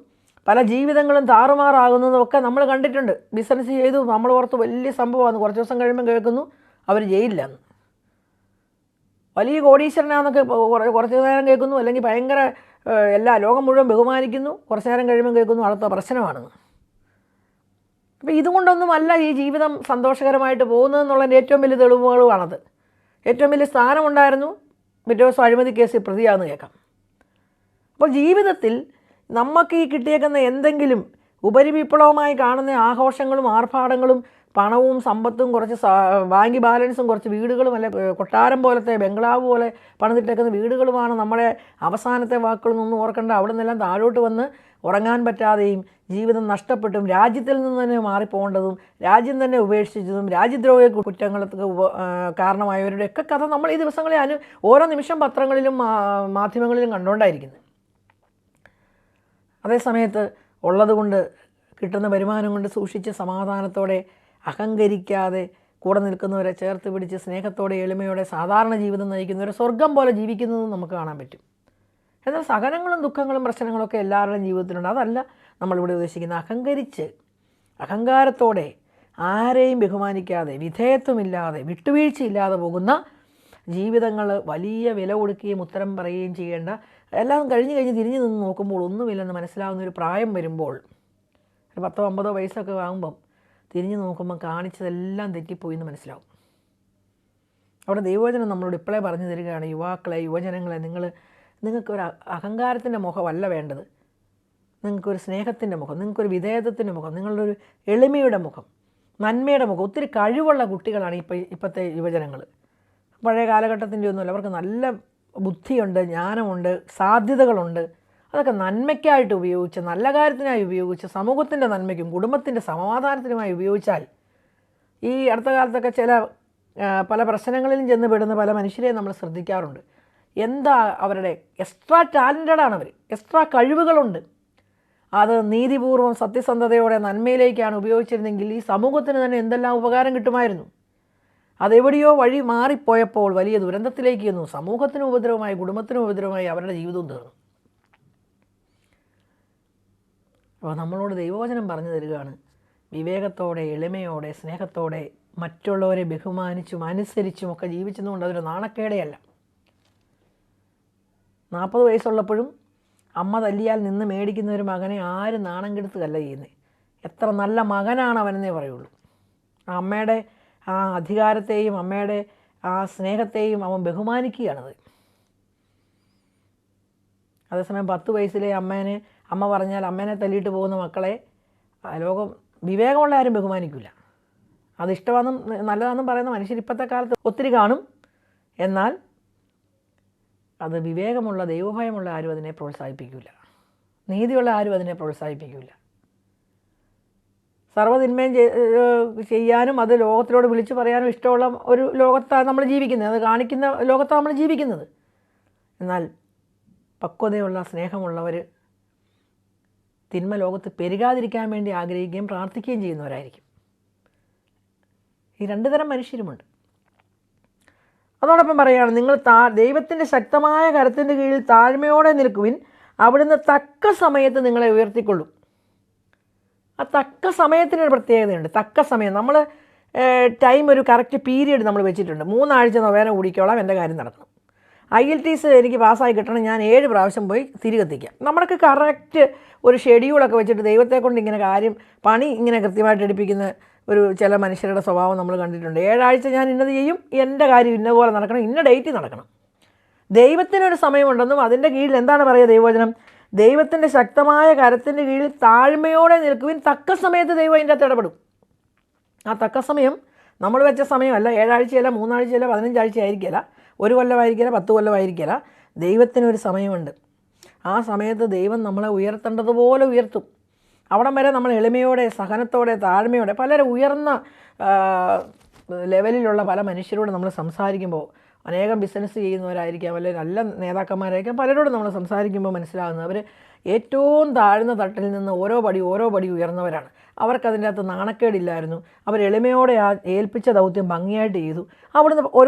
പല ജീവിതങ്ങളും താറുമാറാകുന്നതും ഒക്കെ നമ്മൾ കണ്ടിട്ടുണ്ട്. ബിസിനസ് ചെയ്തു നമ്മൾ ഓർത്ത് വലിയ സംഭവമാണ്, കുറച്ച് ദിവസം കഴിയുമ്പോൾ കേൾക്കുന്നു അവർ ജയിലിലാണ്. വലിയ കോടീശ്വരനാണെന്നൊക്കെ കുറച്ച് നേരം കേൾക്കുന്നു, അല്ലെങ്കിൽ ഭയങ്കര ലോകം മുഴുവൻ ബഹുമാനിക്കുന്നു, കുറച്ച് നേരം കഴിയുമ്പോൾ കേൾക്കുന്നു അടുത്ത പ്രശ്നമാണെന്ന്. അപ്പോൾ ഇതുകൊണ്ടൊന്നുമല്ല ഈ ജീവിതം സന്തോഷകരമായിട്ട് പോകുന്നതെന്നുള്ളതിൻ്റെ ഏറ്റവും വലിയ തെളിവുകളുമാണത്. ഏറ്റവും വലിയ സ്ഥാനമുണ്ടായിരുന്നു, പിറ്റേ ദിവസം അഴിമതി കേസിൽ പ്രതിയാണെന്ന് കേൾക്കാം. അപ്പോൾ ജീവിതത്തിൽ നമുക്ക് ഈ കിട്ടിയേക്കുന്ന എന്തെങ്കിലും ഉപരിവിപ്ലവമായി കാണുന്ന ആഘോഷങ്ങളും ആർഭാടങ്ങളും പണവും സമ്പത്തും കുറച്ച് ബാങ്ക് ബാലൻസും കുറച്ച് വീടുകളും അല്ലെ കൊട്ടാരം പോലത്തെ ബംഗ്ലാവ് പോലെ പണിതിട്ടേക്കുന്ന വീടുകളുമാണ് നമ്മുടെ അവസാനത്തെ വാക്കുകളൊന്നും ഓർക്കേണ്ട. അവിടെ നിന്നെല്ലാം താഴോട്ട് വന്ന് ഉറങ്ങാൻ പറ്റാതെയും ജീവിതം നഷ്ടപ്പെട്ടും രാജ്യത്തിൽ നിന്ന് തന്നെ മാറിപ്പോകേണ്ടതും രാജ്യം തന്നെ ഉപേക്ഷിച്ചതും രാജ്യദ്രോഹ കുറ്റങ്ങൾക്ക് കാരണമായവരുടെയൊക്കെ കഥ നമ്മൾ ഈ ദിവസങ്ങളിൽ ഓരോ നിമിഷം പത്രങ്ങളിലും മാധ്യമങ്ങളിലും കണ്ടുകൊണ്ടായിരിക്കുന്നത്. അതേസമയത്ത് ഉള്ളതുകൊണ്ട് കിട്ടുന്ന വരുമാനം കൊണ്ട് സൂക്ഷിച്ച് സമാധാനത്തോടെ അഹങ്കരിക്കാതെ കൂടെ നിൽക്കുന്നവരെ ചേർത്ത് പിടിച്ച് സ്നേഹത്തോടെ എളിമയോടെ സാധാരണ ജീവിതം നയിക്കുന്നവരെ സ്വർഗം പോലെ ജീവിക്കുന്നതും നമുക്ക് കാണാൻ പറ്റും. എന്നാൽ സഹനങ്ങളും ദുഃഖങ്ങളും പ്രശ്നങ്ങളൊക്കെ എല്ലാവരുടെയും ജീവിതത്തിലുണ്ട്. അതല്ല നമ്മളിവിടെ ഉദ്ദേശിക്കുന്നത്. അഹങ്കാരത്തോടെ ആരെയും ബഹുമാനിക്കാതെ വിധേയത്വമില്ലാതെ വിട്ടുവീഴ്ചയില്ലാതെ പോകുന്ന ജീവിതങ്ങൾ വലിയ വില കൊടുക്കുകയും ഉത്തരം പറയുകയും ചെയ്യേണ്ട, എല്ലാം കഴിഞ്ഞ് തിരിഞ്ഞു നിന്ന് നോക്കുമ്പോൾ ഒന്നുമില്ലെന്ന് മനസ്സിലാവുന്ന ഒരു പ്രായം വരുമ്പോൾ, ഒരു 10-50 വയസ്സൊക്കെ ആകുമ്പം തിരിഞ്ഞു നോക്കുമ്പം കാണിച്ചതെല്ലാം തെറ്റിപ്പോയി എന്ന് മനസ്സിലാവും. അവിടെ ദൈവവചനം നമ്മളോട് ഇപ്പോഴേ പറഞ്ഞു തരികയാണ്, യുവാക്കളെ യുവജനങ്ങളെ നിങ്ങൾക്കൊരു അഹങ്കാരത്തിൻ്റെ മുഖമല്ല വേണ്ടത്. നിങ്ങൾക്കൊരു സ്നേഹത്തിൻ്റെ മുഖം, നിങ്ങൾക്കൊരു വിധേയത്വത്തിൻ്റെ മുഖം, നിങ്ങളുടെ ഒരു എളിമയുടെ മുഖം, നന്മയുടെ മുഖം. ഒത്തിരി കഴിവുള്ള കുട്ടികളാണ് ഇപ്പോഴത്തെ യുവജനങ്ങൾ. പഴയ കാലഘട്ടത്തിൻ്റെ ഒന്നുമില്ല. അവർക്ക് നല്ല ബുദ്ധിയുണ്ട്, ജ്ഞാനമുണ്ട്, സാധ്യതകളുണ്ട്. അതൊക്കെ നന്മയ്ക്കായിട്ട് ഉപയോഗിച്ച്, നല്ല കാര്യത്തിനായി ഉപയോഗിച്ച്, സമൂഹത്തിൻ്റെ നന്മയ്ക്കും കുടുംബത്തിൻ്റെ സമാധാനത്തിനുമായി ഉപയോഗിച്ചാൽ, ഈ അടുത്ത കാലത്തൊക്കെ പല പ്രശ്നങ്ങളിലും ചെന്ന് പെടുന്ന പല മനുഷ്യരെയും നമ്മൾ ശ്രദ്ധിക്കാറുണ്ട്. എന്താ അവരുടെ എക്സ്ട്രാ ടാലൻറ്റഡാണ് അവർ, എക്സ്ട്രാ കഴിവുകളുണ്ട്. അത് നീതിപൂർവ്വം സത്യസന്ധതയോടെ നന്മയിലേക്കാണ് ഉപയോഗിച്ചിരുന്നെങ്കിൽ ഈ സമൂഹത്തിന് തന്നെ എന്തെല്ലാം ഉപകാരം കിട്ടുമായിരുന്നു. അതെവിടെയോ വഴി മാറിപ്പോയപ്പോൾ വലിയ ദുരന്തത്തിലേക്ക് ചെന്നു. സമൂഹത്തിനും ഉപദ്രവമായി, കുടുംബത്തിനും ഉപദ്രവമായി, അവരുടെ ജീവിതവും തീർന്നു. അപ്പോൾ നമ്മളോട് ദൈവവചനം പറഞ്ഞു തരികയാണ്, വിവേകത്തോടെ എളിമയോടെ സ്നേഹത്തോടെ മറ്റുള്ളവരെ ബഹുമാനിച്ചും അനുസരിച്ചും ഒക്കെ ജീവിച്ചതുകൊണ്ട് അതൊരു നാണക്കേടെയല്ല. 40 വയസ്സുള്ളപ്പോഴും അമ്മ തല്ലിയാൽ നിന്ന് മേടിക്കുന്ന ഒരു മകനെ ആരും നാണം കെടുത്തുകയല്ല ചെയ്യുന്നത്. എത്ര നല്ല മകനാണ് അവനെന്നേ പറയുള്ളൂ. ആ അമ്മയുടെ ആ അധികാരത്തെയും അമ്മയുടെ ആ സ്നേഹത്തെയും അവൻ ബഹുമാനിക്കുകയാണത്. അതേസമയം 10 വയസ്സിലെ അമ്മ പറഞ്ഞാൽ അമ്മേനെ തല്ലിയിട്ട് പോകുന്ന മക്കളെ ലോകം വിവേകമുള്ള ആരും ബഹുമാനിക്കില്ല. അത് ഇഷ്ടമാണെന്നും നല്ലതാണെന്നും പറയുന്ന മനുഷ്യർ ഇപ്പോഴത്തെ കാലത്ത് ഒത്തിരി കാണും. എന്നാൽ അത് വിവേകമുള്ള ദൈവഭയമുള്ള ആരും അതിനെ പ്രോത്സാഹിപ്പിക്കില്ല. നീതിയുള്ള ആരും അതിനെ പ്രോത്സാഹിപ്പിക്കില്ല. സർവ്വതിന്മയും ചെയ്യാനും അത് ലോകത്തിലോട് വിളിച്ചു പറയാനും ഇഷ്ടമുള്ള ഒരു ലോകത്താണ് നമ്മൾ ജീവിക്കുന്നത്. അത് കാണിക്കുന്ന ലോകത്താണ് നമ്മൾ ജീവിക്കുന്നത്. എന്നാൽ പക്വതയുള്ള സ്നേഹമുള്ളവർ തിന്മ ലോകത്ത് പെരുകാതിരിക്കാൻ വേണ്ടി ആഗ്രഹിക്കുകയും പ്രാർത്ഥിക്കുകയും ചെയ്യുന്നവരായിരിക്കും. ഈ 2 തരം മനുഷ്യരുമുണ്ട്. അതോടൊപ്പം പറയുകയാണ്, നിങ്ങൾ ദൈവത്തിൻ്റെ ശക്തമായ കരത്തിൻ്റെ കീഴിൽ താഴ്മയോടെ നിൽക്കുവിൻ, അവിടുന്ന് തക്ക സമയത്ത് നിങ്ങളെ ഉയർത്തിക്കൊള്ളും. ആ തക്ക സമയത്തിനൊരു പ്രത്യേകതയുണ്ട്. തക്ക സമയം നമ്മൾ ടൈം ഒരു കറക്റ്റ് പീരീഡ് നമ്മൾ വെച്ചിട്ടുണ്ട്. 3 ആഴ്ച നൊവേന കൂടിക്കോളാം എൻ്റെ കാര്യം നടക്കണം. IELTS എനിക്ക് പാസ്സായി കിട്ടണം, ഞാൻ 7 പ്രാവശ്യം പോയി തിരികെത്തിക്കാം. നമ്മളൊക്കെ കറക്റ്റ് ഒരു ഷെഡ്യൂളൊക്കെ വെച്ചിട്ട് ദൈവത്തെ കൊണ്ട് ഇങ്ങനെ പണി ഇങ്ങനെ കൃത്യമായിട്ട് എടുപ്പിക്കുന്ന ചില മനുഷ്യരുടെ സ്വഭാവം നമ്മൾ കണ്ടിട്ടുണ്ട്. 7 ആഴ്ച ഞാൻ ഇന്നത് ചെയ്യും, എൻ്റെ കാര്യം ഇന്നപോലെ നടക്കണം, ഇന്ന ഡേറ്റ് നടക്കണം. ദൈവത്തിനൊരു സമയമുണ്ടെന്നും അതിൻ്റെ കീഴിൽ എന്താണ് പറയുക ദൈവവചനം? ദൈവത്തിൻ്റെ ശക്തമായ കരത്തിൻ്റെ കീഴിൽ താഴ്മയോടെ നിൽക്കുവിൻ, തക്ക സമയത്ത് ദൈവം അതിൻ്റെ അകത്ത് ഇടപെടും. ആ തക്ക സമയം നമ്മൾ വെച്ച സമയമല്ല. 7 ആഴ്ചയല്ല, 3 ആഴ്ചയല്ല, 15 ആഴ്ച ആയിരിക്കില്ല, 1 കൊല്ലമായിരിക്കില്ല, 10 കൊല്ലമായിരിക്കില്ല. ദൈവത്തിനൊരു സമയമുണ്ട്. ആ സമയത്ത് ദൈവം നമ്മളെ ഉയർത്തേണ്ടതുപോലെ ഉയർത്തും. അവിടം വരെ നമ്മൾ എളിമയോടെ, സഹനത്തോടെ, താഴ്മയോടെ, പലരും ഉയർന്ന ലെവലിലുള്ള പല മനുഷ്യരോട് നമ്മൾ സംസാരിക്കുമ്പോൾ, അനേകം ബിസിനസ് ചെയ്യുന്നവരായിരിക്കാം, അല്ലെങ്കിൽ നല്ല നേതാക്കന്മാരായിരിക്കാം, പലരോടും നമ്മൾ സംസാരിക്കുമ്പോൾ മനസ്സിലാകുന്നത് അവർ ഏറ്റവും താഴ്ന്ന തട്ടിൽ നിന്ന് ഓരോ പടി ഉയർന്നവരാണ്. അവർക്കതിൻ്റെ അകത്ത് നാണക്കേടില്ലായിരുന്നു. അവർ എളിമയോടെ ആ ഏൽപ്പിച്ച ദൗത്യം ഭംഗിയായിട്ട് ചെയ്തു. അവിടുന്ന്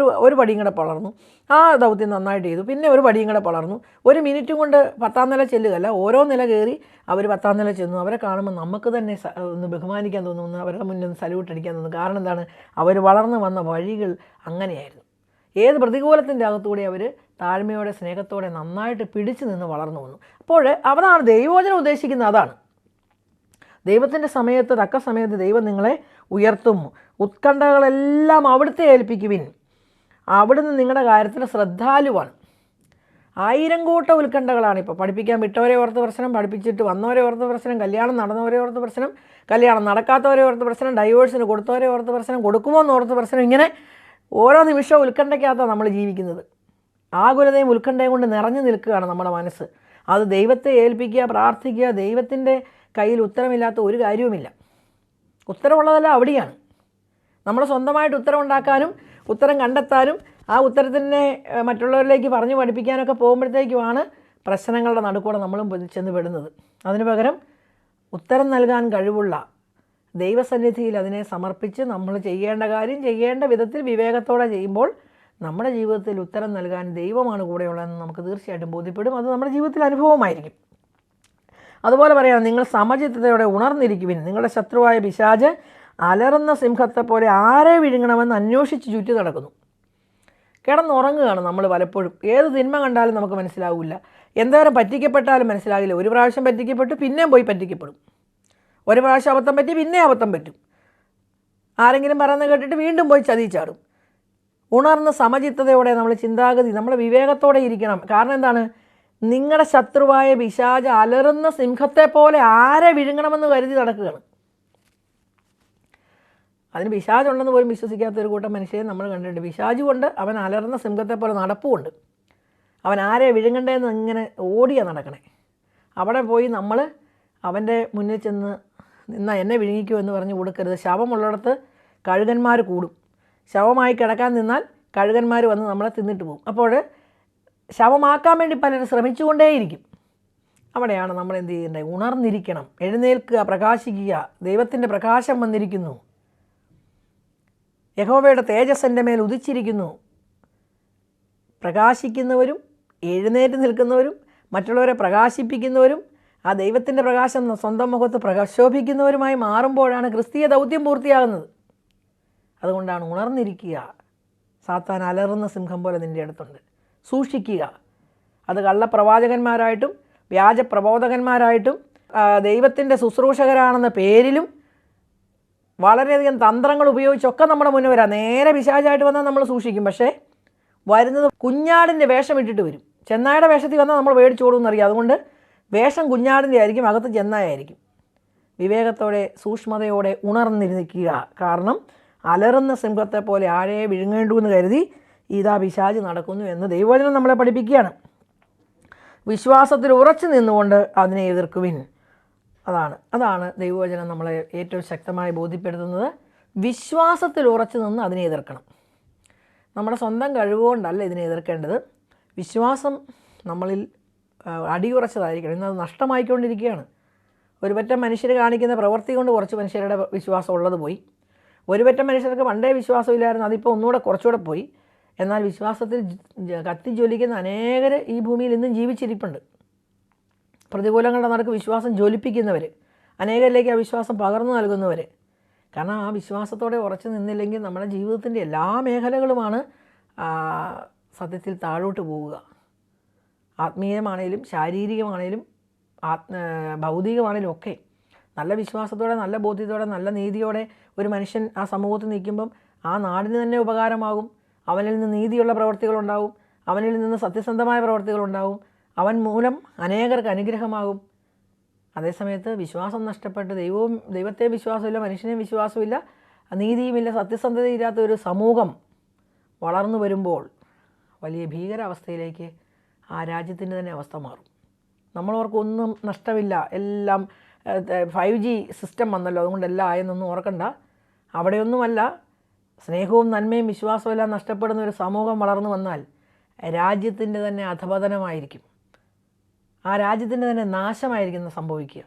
ഒരു പടിയും കൂടെ വളർന്നു. ആ ദൗത്യം നന്നായിട്ട് ചെയ്തു. പിന്നെ ഒരു പടിയും കൂടെ വളർന്നു. 1 മിനിറ്റും കൊണ്ട് 10ാം നില ചെല്ലുകയല്ല, ഓരോ നില കയറി അവർ 10ാം നില ചെന്നു. അവരെ കാണുമ്പോൾ നമുക്ക് തന്നെ ഒന്ന് ബഹുമാനിക്കാൻ തോന്നുന്നു, അവരുടെ മുന്നിൽ ഒന്ന് സല്യൂട്ട് അടിക്കാൻ തോന്നുന്നു. കാരണം എന്താണ്? അവർ വളർന്നു വന്ന വഴികൾ അങ്ങനെയായിരുന്നു. ഏത് പ്രതികൂലത്തിൻ്റെ അകത്തൂടെ അവർ താഴ്മയോടെ, സ്നേഹത്തോടെ നന്നായിട്ട് പിടിച്ചു നിന്ന് വളർന്നു വന്നു. അപ്പോൾ അതാണ് ദൈവവചനം ഉദ്ദേശിക്കുന്നത്. അതാണ് ദൈവത്തിൻ്റെ സമയത്ത്, തക്ക സമയത്ത് ദൈവം നിങ്ങളെ ഉയർത്തും. ഉത്കണ്ഠകളെല്ലാം അവിടുത്തെ ഏൽപ്പിക്കുവിൻ, അവിടുന്ന് നിങ്ങളുടെ കാര്യത്തിൽ ശ്രദ്ധാലുവാണ്. 1000 കൂട്ട ഉത്കണ്ഠകളാണ് ഇപ്പോൾ. പഠിപ്പിക്കാൻ വിട്ടവരെ ഓർത്ത് പ്രശ്നം, പഠിപ്പിച്ചിട്ട് വന്നവരെ ഓർത്ത് പ്രശ്നം, കല്യാണം നടന്നവരെ ഓർത്ത് പ്രശ്നം, കല്യാണം നടക്കാത്തവരെ ഓർത്ത് പ്രശ്നം, ഡൈവേഴ്സിന് കൊടുത്തവരെ ഓർത്ത് പ്രശ്നം, കൊടുക്കുമോ എന്ന് ഓർത്ത് പ്രശ്നം. ഇങ്ങനെ ഓരോ നിമിഷവും ഉത്കണ്ഠയ്ക്കകത്താണ് നമ്മൾ ജീവിക്കുന്നത്. ആകുലതയും ഉത്കണ്ഠയും കൊണ്ട് നിറഞ്ഞു നിൽക്കുകയാണ് നമ്മുടെ മനസ്സ്. അത് ദൈവത്തെ ഏൽപ്പിക്കുക, പ്രാർത്ഥിക്കുക. ദൈവത്തിൻ്റെ കയ്യിൽ ഉത്തരമില്ലാത്ത ഒരു കാര്യവുമില്ല. ഉത്തരമുള്ളതല്ല അവിടെയാണ്. നമ്മൾ സ്വന്തമായിട്ട് ഉത്തരം ഉണ്ടാക്കാനും ഉത്തരം കണ്ടെത്താനും ആ ഉത്തരത്തിനെ മറ്റുള്ളവരിലേക്ക് പറഞ്ഞു പഠിപ്പിക്കാനൊക്കെ പോകുമ്പോഴത്തേക്കുമാണ് പ്രശ്നങ്ങളുടെ നടുക്കൂടെ നമ്മളും ചെന്ന് പെടുന്നത്. അതിന് പകരം ഉത്തരം നൽകാൻ കഴിവുള്ള ദൈവസന്നിധിയിൽ അതിനെ സമർപ്പിച്ച് നമ്മൾ ചെയ്യേണ്ട കാര്യം ചെയ്യേണ്ട വിധത്തിൽ വിവേകത്തോടെ ചെയ്യുമ്പോൾ നമ്മുടെ ജീവിതത്തിൽ ഉത്തരം നൽകാൻ ദൈവമാണ് കൂടെയുള്ളതെന്ന് നമുക്ക് തീർച്ചയായിട്ടും ബോധ്യപ്പെടും. അത് നമ്മുടെ ജീവിതത്തിൽ അനുഭവമായിരിക്കും. അതുപോലെ പറയാം, നിങ്ങൾ സമചിത്തതയോടെ ഉണർന്നിരിക്കുവിൻ. നിങ്ങളുടെ ശത്രുവായ പിശാച് അലറുന്ന സിംഹത്തെ പോലെ ആരെ വിഴുങ്ങണമെന്ന് അന്വേഷിച്ച് ചുറ്റി നടക്കുന്നു. കിടന്നുറങ്ങുകയാണ് നമ്മൾ പലപ്പോഴും. ഏത് തിന്മ കണ്ടാലും നമുക്ക് മനസ്സിലാവില്ല. എന്തോരം പറ്റിക്കപ്പെട്ടാലും മനസ്സിലാകില്ല. ഒരു പ്രാവശ്യം പറ്റിക്കപ്പെട്ടു, പിന്നെയും പോയി പറ്റിക്കപ്പെടും. ഒരു പ്രാവശ്യം അബദ്ധം പറ്റി, പിന്നെ അബദ്ധം പറ്റും. ആരെങ്കിലും പറയുന്നത് കേട്ടിട്ട് വീണ്ടും പോയി ചതിച്ചാടും. ഉണർന്ന് സമചിത്തതയോടെ നമ്മൾ ചിന്താഗതി, നമ്മൾ വിവേകത്തോടെ ഇരിക്കണം. കാരണം എന്താണ്? നിങ്ങളുടെ ശത്രുവായ പിശാച് അലറുന്ന സിംഹത്തെ പോലെ ആരെ വിഴുങ്ങണമെന്ന് കരുതി നടക്കുകയാണ്. അതിന് പിശാചുണ്ടെന്ന് പോലും വിശ്വസിക്കാത്ത ഒരു കൂട്ടം മനുഷ്യരെ നമ്മൾ കണ്ടിട്ടുണ്ട്. പിശാച് കൊണ്ട് അവൻ അലറുന്ന സിംഹത്തെ പോലെ നടപ്പുമുണ്ട്. അവൻ ആരെ വിഴുങ്ങണ്ടേന്ന് ഇങ്ങനെ ഓടിയാണ് നടക്കണേ. അവിടെ പോയി നമ്മൾ അവൻ്റെ മുന്നിൽ ചെന്ന് നിന്നാൽ എന്നെ വിഴുങ്ങിക്കൂ എന്ന് പറഞ്ഞ് കൊടുക്കരുത്. ശവമുള്ളിടത്ത് കഴുകന്മാർ കൂടും. ശവമായി കിടക്കാൻ നിന്നാൽ കഴുകന്മാർ വന്ന് നമ്മളെ തിന്നിട്ട് പോകും. അപ്പോൾ ശവമാക്കാൻ വേണ്ടി പലരും ശ്രമിച്ചുകൊണ്ടേയിരിക്കും. അവിടെയാണ് നമ്മൾ എന്ത് ചെയ്യേണ്ടത്? ഉണർന്നിരിക്കണം, എഴുന്നേൽക്കുക, പ്രകാശിക്കുക. ദൈവത്തിൻ്റെ പ്രകാശം വന്നിരിക്കുന്നു. യഹോവയുടെ തേജസ് എൻ്റെ മേൽ ഉദിച്ചിരിക്കുന്നു. പ്രകാശിക്കുന്നവരും എഴുന്നേറ്റ് നിൽക്കുന്നവരും മറ്റുള്ളവരെ പ്രകാശിപ്പിക്കുന്നവരും ആ ദൈവത്തിൻ്റെ പ്രകാശം സ്വന്തം മുഖത്ത് പ്രകാശോഭിക്കുന്നവരുമായി മാറുമ്പോഴാണ് ക്രിസ്തീയ ദൗത്യം പൂർത്തിയാകുന്നത്. അതുകൊണ്ടാണ് ഉണർന്നിരിക്കുക. സാത്താൻ അലറുന്ന സിംഹം പോലെ നിൻ്റെ അടുത്തുണ്ട്. സൂക്ഷിക്കുക. അത് കള്ളപ്രവാചകന്മാരായിട്ടും വ്യാജ പ്രബോധകന്മാരായിട്ടും ദൈവത്തിൻ്റെ ശുശ്രൂഷകരാണെന്ന പേരിലും വളരെയധികം തന്ത്രങ്ങൾ ഉപയോഗിച്ചൊക്കെ നമ്മുടെ മുന്നിൽ വരാം. നേരെ പിശാചായിട്ട് വന്നാൽ നമ്മൾ സൂക്ഷിക്കും. പക്ഷേ വരുന്നത് കുഞ്ഞാടിൻ്റെ വേഷം ഇട്ടിട്ട് വരും. ചെന്നായുടെ വേഷത്തിൽ വന്നാൽ നമ്മൾ പേടിച്ചോടുമെന്നറിയാം. അതുകൊണ്ട് വേഷം കുഞ്ഞാടിൻ്റെ ആയിരിക്കും, അകത്ത് ചെന്നായായിരിക്കും. വിവേകത്തോടെ സൂക്ഷ്മതയോടെ ഉണർന്നിരിക്കുക. കാരണം അലറുന്ന സിംഹത്തെ പോലെ ആഴയെ വിഴുങ്ങേണ്ടു എന്ന് കരുതി ഇതാ പിശാച് നടക്കുന്നു എന്ന് ദൈവവചനം നമ്മളെ പഠിപ്പിക്കുകയാണ്. വിശ്വാസത്തിൽ ഉറച്ചു നിന്നുകൊണ്ട് അതിനെ എതിർക്കുവിൻ. അതാണ് ദൈവവചനം നമ്മളെ ഏറ്റവും ശക്തമായി ബോധ്യപ്പെടുത്തുന്നത്. വിശ്വാസത്തിൽ ഉറച്ചു നിന്ന് അതിനെ എതിർക്കണം. നമ്മുടെ സ്വന്തം കഴിവുകൊണ്ടല്ല ഇതിനെ എതിർക്കേണ്ടത്. വിശ്വാസം നമ്മളിൽ അടിയുറച്ചതായിരിക്കണം. ഇന്നത് നഷ്ടമായിക്കൊണ്ടിരിക്കുകയാണ്. ഒരുപറ്റം മനുഷ്യർ കാണിക്കുന്ന പ്രവൃത്തി കൊണ്ട് കുറച്ച് മനുഷ്യരുടെ വിശ്വാസം ഉള്ളത് പോയി. ഒരുപറ്റം മനുഷ്യർക്ക് പണ്ടേ വിശ്വാസമില്ലായിരുന്നു, അതിപ്പോൾ ഒന്നുകൂടെ കുറച്ചുകൂടെ പോയി. എന്നാൽ വിശ്വാസത്തിൽ കത്തിജ്വലിക്കുന്ന അനേകർ ഈ ഭൂമിയിൽ ഇന്നും ജീവിച്ചിരിപ്പുണ്ട്. പ്രതികൂലങ്ങളുടെ നടുക്ക് വിശ്വാസം ജ്വലിപ്പിക്കുന്നവർ, അനേകരിലേക്ക് ആ വിശ്വാസം പകർന്നു നൽകുന്നവർ. കാരണം ആ വിശ്വാസത്തോടെ ഉറച്ചു നിന്നില്ലെങ്കിൽ നമ്മുടെ ജീവിതത്തിൻ്റെ എല്ലാ മേഖലകളുമാണ് സത്യത്തിൽ താഴോട്ട് പോവുക. ആത്മീയമാണേലും ശാരീരികമാണേലും ഭൗതികമാണേലും ഒക്കെ നല്ല വിശ്വാസത്തോടെ, നല്ല ബോധ്യത്തോടെ, നല്ല നീതിയോടെ ഒരു മനുഷ്യൻ ആ സമൂഹത്തിൽ നിൽക്കുമ്പം ആ നാടിന് തന്നെ ഉപകാരമാകും. അവനിൽ നിന്ന് നീതിയുള്ള പ്രവർത്തികളുണ്ടാവും, അവനിൽ നിന്ന് സത്യസന്ധമായ പ്രവർത്തികളുണ്ടാവും, അവൻ മൂലം അനേകർക്ക് അനുഗ്രഹമാകും. അതേസമയത്ത് വിശ്വാസം നഷ്ടപ്പെട്ട് ദൈവത്തെ വിശ്വാസമില്ല, മനുഷ്യനെ വിശ്വാസമില്ല, നീതിയുമില്ല, സത്യസന്ധതയില്ലാത്ത ഒരു സമൂഹം വളർന്നു വരുമ്പോൾ വലിയ ഭീകരാവസ്ഥയിലേക്ക് ആ രാജ്യത്തിൻ്റെ തന്നെ അവസ്ഥ മാറും. നമ്മളോർക്കൊന്നും നഷ്ടമില്ല, എല്ലാം 5G സിസ്റ്റം വന്നല്ലോ, അതുകൊണ്ട് എല്ലാം ആയെന്നൊന്നും ഓർക്കണ്ട. അവിടെയൊന്നുമല്ല. സ്നേഹവും നന്മയും വിശ്വാസവും എല്ലാം നഷ്ടപ്പെടുന്ന ഒരു സമൂഹം വളർന്നു വന്നാൽ രാജ്യത്തിൻ്റെ തന്നെ അധപതനമായിരിക്കും. ആ രാജ്യത്തിൻ്റെ തന്നെ നാശമായിരിക്കും സംഭവിക്കുക.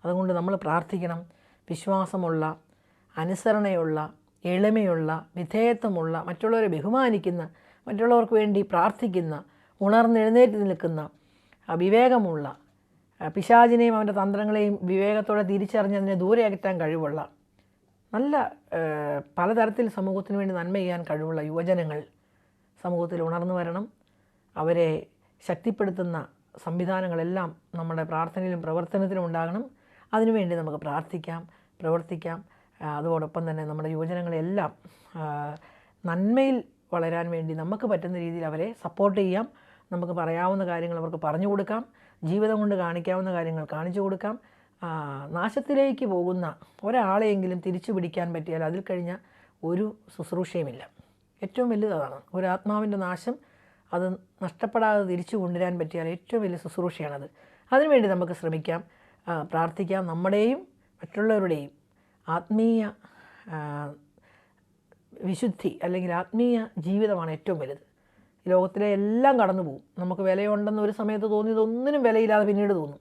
അതുകൊണ്ട് നമ്മൾ പ്രാർത്ഥിക്കണം. വിശ്വാസമുള്ള, അനുസരണയുള്ള, എളിമയുള്ള, വിധേയത്വമുള്ള, മറ്റുള്ളവരെ ബഹുമാനിക്കുന്ന, മറ്റുള്ളവർക്ക് വേണ്ടി പ്രാർത്ഥിക്കുന്ന, ഉണർന്നെഴുന്നേറ്റ് നിൽക്കുന്ന, വിവേകമുള്ള, പിശാചിനെയും അവൻ്റെ തന്ത്രങ്ങളെയും വിവേകത്തോടെ തിരിച്ചറിഞ്ഞ് അതിനെ ദൂരെ അകറ്റാൻ കഴിവുള്ള, നല്ല പലതരത്തിൽ സമൂഹത്തിന് വേണ്ടി നന്മ ചെയ്യാൻ കഴിവുള്ള യുവജനങ്ങൾ സമൂഹത്തിൽ ഉണർന്നു വരണം. അവരെ ശക്തിപ്പെടുത്തുന്ന സംവിധാനങ്ങളെല്ലാം നമ്മുടെ പ്രാർത്ഥനയിലും പ്രവർത്തനത്തിലും ഉണ്ടാകണം. അതിനുവേണ്ടി നമുക്ക് പ്രാർത്ഥിക്കാം, പ്രവർത്തിക്കാം. അതോടൊപ്പം തന്നെ നമ്മുടെ യുവജനങ്ങളെല്ലാം നന്മയിൽ വളരാൻ വേണ്ടി നമുക്ക് പറ്റുന്ന രീതിയിൽ അവരെ സപ്പോർട്ട് ചെയ്യാം. നമുക്ക് പറയാവുന്ന കാര്യങ്ങൾ അവർക്ക് പറഞ്ഞു കൊടുക്കാം, ജീവിതം കൊണ്ട് കാണിക്കാവുന്ന കാര്യങ്ങൾ കാണിച്ചു കൊടുക്കാം. നാശത്തിലേക്ക് പോകുന്ന ഒരാളെയെങ്കിലും തിരിച്ചു പിടിക്കാൻ പറ്റിയാൽ അതിൽ കഴിഞ്ഞ ഒരു ശുശ്രൂഷയുമില്ല. ഏറ്റവും വലുതാണ് ഒരു ആത്മാവിൻ്റെ നാശം. അത് നഷ്ടപ്പെടാതെ തിരിച്ചു കൊണ്ടുവരാൻ പറ്റിയാൽ ഏറ്റവും വലിയ ശുശ്രൂഷയാണത്. അതിനുവേണ്ടി നമുക്ക് ശ്രമിക്കാം, പ്രാർത്ഥിക്കാം. നമ്മുടെയും മറ്റുള്ളവരുടെയും ആത്മീയ വിശുദ്ധി അല്ലെങ്കിൽ ആത്മീയ ജീവിതമാണ് ഏറ്റവും വലുത്. ഈ ലോകത്തിലെ എല്ലാം കടന്നു പോകും. നമുക്ക് വിലയുണ്ടെന്ന് ഒരു സമയത്ത് തോന്നിയതൊന്നിനും വിലയില്ലാതെ പിന്നീട് തോന്നും.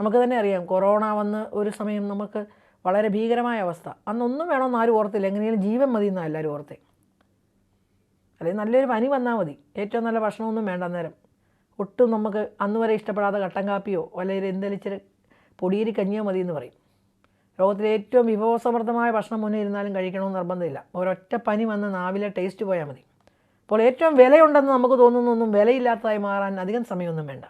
നമുക്ക് തന്നെ അറിയാം, കൊറോണ വന്ന് ഒരു സമയം നമുക്ക് വളരെ ഭീകരമായ അവസ്ഥ. അന്നൊന്നും വേണമെന്ന് ആരും ഓർത്തില്ല, എങ്ങനെയും ജീവൻ മതി എന്നാണ് എല്ലാവരും ഓർത്തേ. അല്ലെങ്കിൽ നല്ലൊരു പനി വന്നാൽ മതി, ഏറ്റവും നല്ല ഭക്ഷണമൊന്നും വേണ്ട അന്നേരം. ഒട്ടും നമുക്ക് അന്ന് വരെ ഇഷ്ടപ്പെടാത്ത കട്ടൻ കാപ്പിയോ അല്ലെങ്കിൽ എന്തെലിച്ചിരി പൊടിയേരി കഞ്ഞിയോ മതി എന്ന് പറയും. ലോകത്തിലെ ഏറ്റവും വിഭവസമൃദ്ധമായ ഭക്ഷണം മുന്നേ ഇരുന്നാലും കഴിക്കണമെന്ന് നിർബന്ധമില്ല. ഒരൊറ്റ പനി വന്ന് നാവിലെ ടേസ്റ്റ് പോയാൽ മതി. അപ്പോൾ ഏറ്റവും വിലയുണ്ടെന്ന് നമുക്ക് തോന്നുന്നൊന്നും വിലയില്ലാത്തതായി മാറാൻ അധികം സമയമൊന്നും വേണ്ട.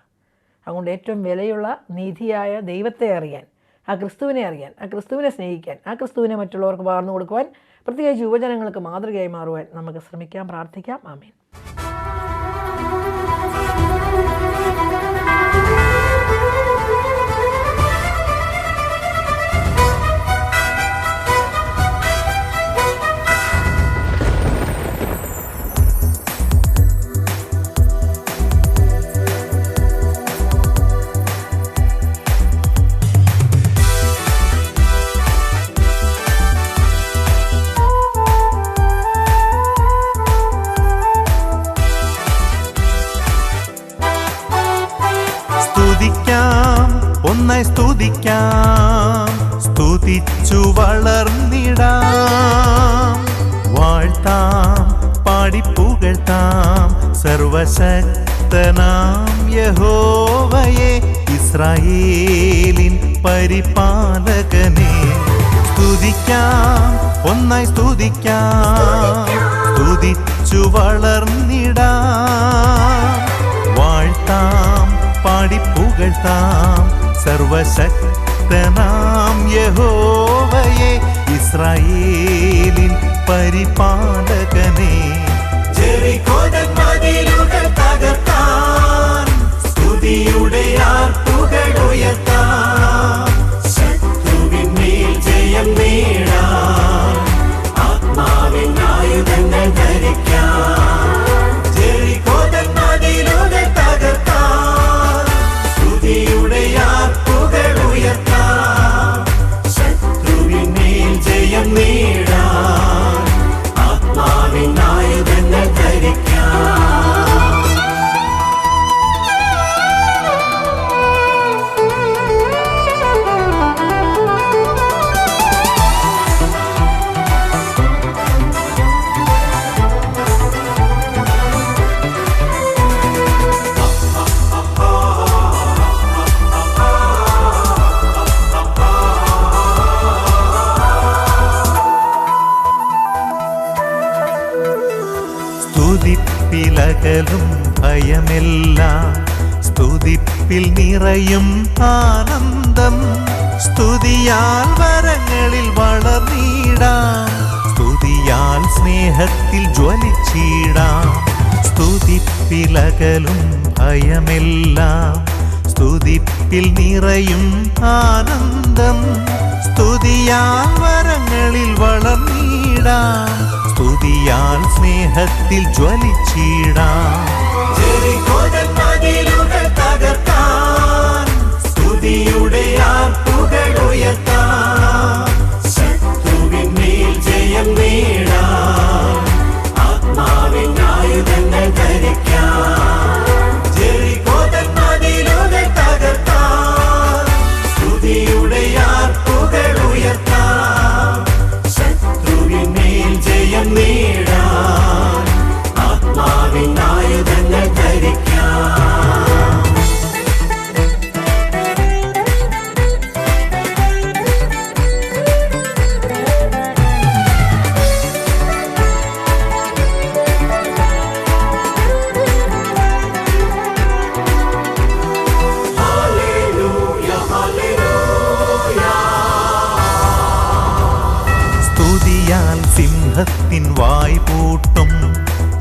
അതുകൊണ്ട് ഏറ്റവും വിലയുള്ള നീതിയായ ദൈവത്തെ അറിയാൻ, ആ ക്രിസ്തുവിനെ അറിയാൻ, ആ ക്രിസ്തുവിനെ സ്നേഹിക്കാൻ, ആ ക്രിസ്തുവിനെ മറ്റുള്ളവർക്ക് പകർന്നു കൊടുക്കുവാൻ, പ്രത്യേകിച്ച് യുവജനങ്ങൾക്ക് മാതൃകയായി മാറുവാൻ നമുക്ക് ശ്രമിക്കാം, പ്രാർത്ഥിക്കാം. ആമേൻ. ഒന്നായി സ്തുതിക്കാം, സ്തുതിച്ചു വളർന്നിടാം, വാഴ്ത്താം, പാടിപ്പുകഴ്ത്താം സർവശക്തനാം യഹോവയെ, ഇസ്രായേലിൻ പരിപാലകനെ. സ്തുതിക്കാം, ഒന്നായി സ്തുതിക്കാം, സ്തുതിച്ചു വളർന്നിടാം, വാഴ്ത്താം, വാഴ്ത്താം പാടിപ്പുകഴ്ത്താം സർവശക്തനാം യഹോവയെ ഇസ്രായേലിൻ പരിപാലകനെ. ജെറിക്കോതൻ മതിലുകൾ തകർത്താൻ സ്തുതിയുടെ ആർപ്പുകൾ ഉയർത്താം. ശത്രുവിന്മേൽ ജയം നേടാൻ ആത്മാവിൻ ആയുധങ്ങൾ ധരിക്കാം. ജെറിക്കോതൻ മതിലുകൾ തകർത്താൻ സ്തുതിയുടെ ആർപ്പുകൾ ഉയർത്താം. ശത്രുവിന്മേൽ ജയം നേടാൻ ആത്മാവിൻ ആയുധങ്ങൾ ധരിക്കാം. സ്തുതിപ്പിലകലും ഭയമെല്ലാം സ്തുതിപ്പിൽ നിറയും ആനന്ദം. സ്തുതിയാൽ വരങ്ങളിൽ വളർന്നിടാം, സ്തുതിയാൽ സ്നേഹത്തിൽ ജ്വലിച്ചിടാം. സ്തുതിപ്പിലകലും ഭയമെല്ലാം സ്തുതിപ്പിൽ നിറയും ആനന്ദം. സ്തുതിയാൽ വരങ്ങളിൽ വളർന്നിടാം, സ്തുതിയാൽ സ്നേഹത്തിൽ ജ്വലിച്ചിടാം. ജെറിക്കോതൻ മതിലുകൾ തകർത്താൻ സ്തുതിയുടെ ആർപ്പുകൾ ഉയർത്താം. ശത്രുവിന്മേൽ ജയം നേടാൻ ആത്മാവിൻ ആയുധങ്ങൾ ധരിക്കാം. ജെറിക്കോതൻ മതിലുകൾ തകർത്താൻ സ്തുതിയുടെ ആർപ്പുകൾ ഉയർത്താം. ശത്രുവിന്മേൽ ജയം നേടാൻ ആത്മാവിൻ ആയുധങ്ങൾ ധരിക്കാം. സ്തുതിയാൽ സിംഹത്തിൻ വായ് പൂട്ടും,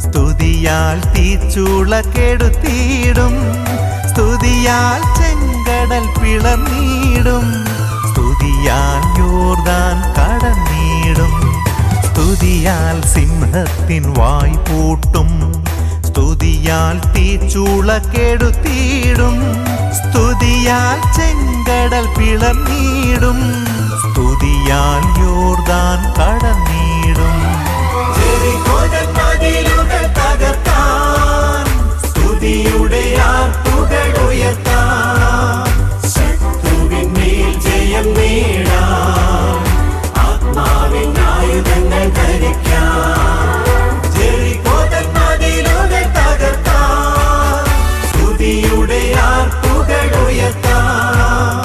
സ്തുതിയാൽ തീച്ചൂള കെടുത്തിയിടും. സ്തുതിയാൽ ചെങ്കടൽ പിളർന്നിടും, സ്തുതിയാൽ യോർദാൻ കടന്നിടും. സ്തുതിയാൽ സിംഹത്തിൻ വായ് പൂട്ടും, സ്തുതിയാൽ തീച്ചൂള കെടുത്തിയിടും. സ്തുതിയാൽ ചെങ്കടൽ പിളർന്നിടും, സ്തുതിയാൽ യോർദാൻ കടന്നിടും. ജെറിക്കോതൻ മതിലുകൾ തകർത്താൻ സ്തുതിയുടെ ആർപ്പുകൾ ഉയർത്താം. ശത്രുവിന്മേൽ ജയം നേടാൻ ആത്മാവിൻ ആയുധങ്ങൾ ധരിക്കാം. ജെറിക്കോതൻ മതിലുകൾ തകർത്താൻ സ്തുതിയുടെ ആർപ്പുകൾ ഉയർത്താം.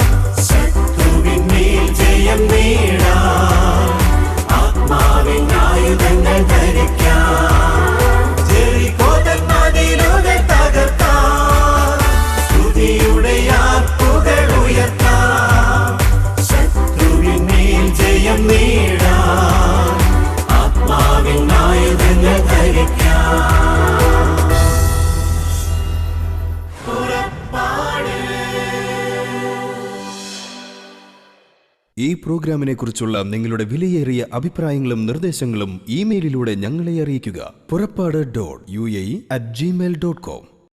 ശത്രുവിന്മേൽ ജയം നേടാൻ ആത്മാവിൻ ആയുധങ്ങൾ ധരിക്കാം. ജെറിക്കോതൻ മതിലുകൾ തകർത്താൻ സ്തുതിയുടെ ആർപ്പുകൾ ഉയർത്താം. ശത്രുവിന്മേൽ ജയം നേടാൻ ആത്മാവിൻ ആയുധങ്ങൾ ധരിക്കാം. ഈ പ്രോഗ്രാമിനെ കുറിച്ചുള്ള നിങ്ങളുടെ വിലയേറിയ അഭിപ്രായങ്ങളും നിർദ്ദേശങ്ങളും ഇമെയിലിലൂടെ ഞങ്ങളെ അറിയിക്കുക. പുറപ്പാട്.ua@gmail.com